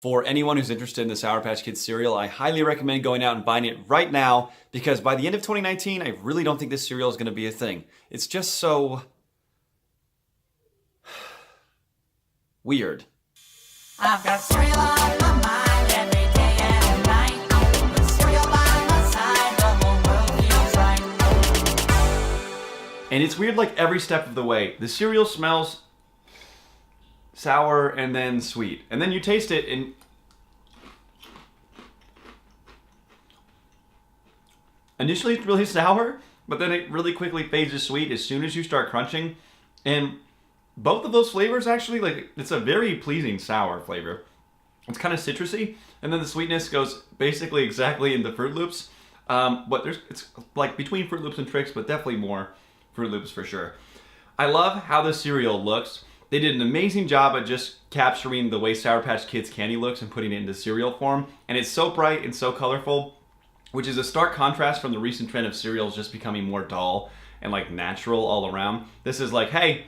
For anyone who's interested in the Sour Patch Kids cereal, I highly recommend going out and buying it right now because by the end of 2019, I really don't think this cereal is going to be a thing. It's just so weird. I've got cereal on my mind every day and night. With cereal by my side, the whole world feels right. And it's weird like every step of the way. The cereal smells sour and then sweet. And then you taste it and initially it's really sour, but then it really quickly fades to sweet as soon as you start crunching. And both of those flavors actually, like, it's a very pleasing sour flavor. It's kind of citrusy, and then the sweetness goes basically exactly into Fruit Loops. But it's like between Fruit Loops and Trix, but definitely more Fruit Loops for sure. I love how the cereal looks. They did an amazing job at just capturing the way Sour Patch Kids candy looks and putting it into cereal form. And it's so bright and so colorful, which is a stark contrast from the recent trend of cereals just becoming more dull and like natural all around. This is like, hey,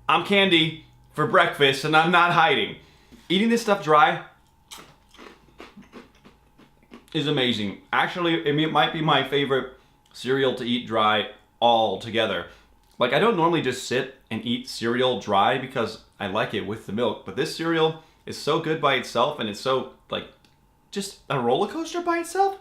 I'm candy for breakfast and I'm not hiding. Eating this stuff dry is amazing. Actually, it might be my favorite cereal to eat dry altogether. Like, I don't normally just sit and eat cereal dry because I like it with the milk, but this cereal is so good by itself and it's so, like, just a roller coaster by itself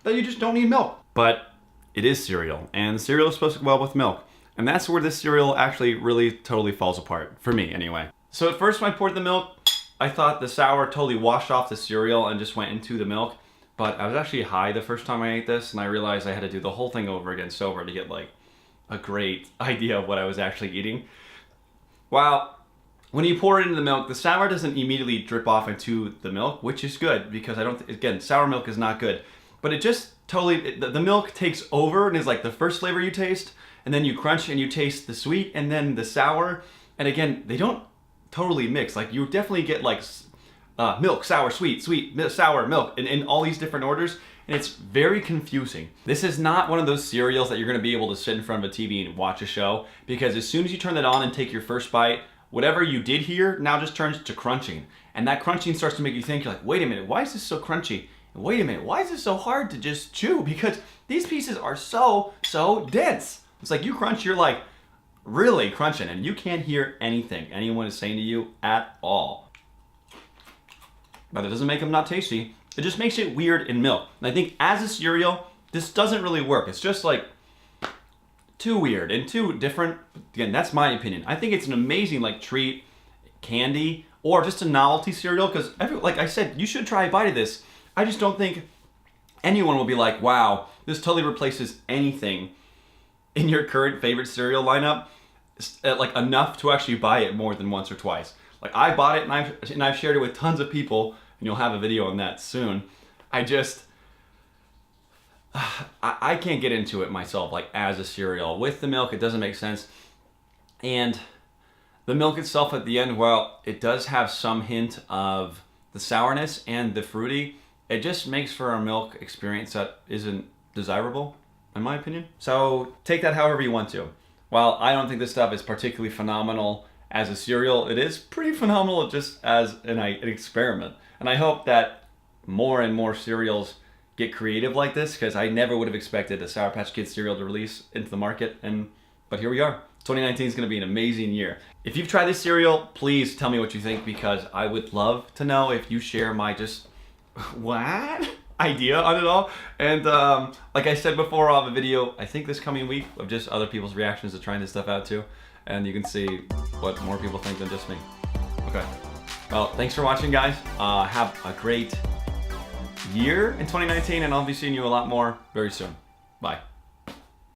that you just don't need milk. But it is cereal, and cereal is supposed to go well with milk. And that's where this cereal actually really totally falls apart, for me anyway. So at first when I poured the milk, I thought the sour totally washed off the cereal and just went into the milk. But I was actually high the first time I ate this, and I realized I had to do the whole thing over again sober to get like a great idea of what I was actually eating. While when you pour it into the milk, the sour doesn't immediately drip off into the milk, which is good because again, sour milk is not good. But it just totally, the milk takes over and is like the first flavor you taste, and then you crunch and you taste the sweet and then the sour. And again, they don't totally mix. Like, you definitely get like milk, sour, sweet, sweet, sour, milk, in all these different orders. And it's very confusing. This is not one of those cereals that you're gonna be able to sit in front of a TV and watch a show, because as soon as you turn that on and take your first bite, whatever you did here now just turns to crunching. And that crunching starts to make you think, you're like, wait a minute, why is this so crunchy? And wait a minute, why is it so hard to just chew? Because these pieces are so dense. It's like you crunch, you're like really crunching, and you can't hear anything anyone is saying to you at all. But it doesn't make them not tasty. It just makes it weird in milk. And I think as a cereal, this doesn't really work. It's just like too weird and too different. Again, that's my opinion. I think it's an amazing like treat, candy, or just a novelty cereal, because like I said, you should try a bite of this. I just don't think anyone will be like, wow, this totally replaces anything in your current favorite cereal lineup, like enough to actually buy it more than once or twice. Like, I bought it and I've shared it with tons of people, and you'll have a video on that soon. I can't get into it myself, like as a cereal. With the milk, it doesn't make sense. And the milk itself at the end, well, it does have some hint of the sourness and the fruity. It just makes for a milk experience that isn't desirable, in my opinion. So take that however you want to. While I don't think this stuff is particularly phenomenal as a cereal, it is pretty phenomenal just as an experiment. And I hope that more and more cereals get creative like this, because I never would have expected a Sour Patch Kids cereal to release into the market, but here we are. 2019 is going to be an amazing year. If you've tried this cereal, please tell me what you think, because I would love to know if you share my just what idea on it all. And like I said before, I'll have a video I think this coming week of just other people's reactions to trying this stuff out too, and you can see what more people think than just me. Okay, well, thanks for watching, guys. Have a great year in 2019, and I'll be seeing you a lot more very soon. Bye.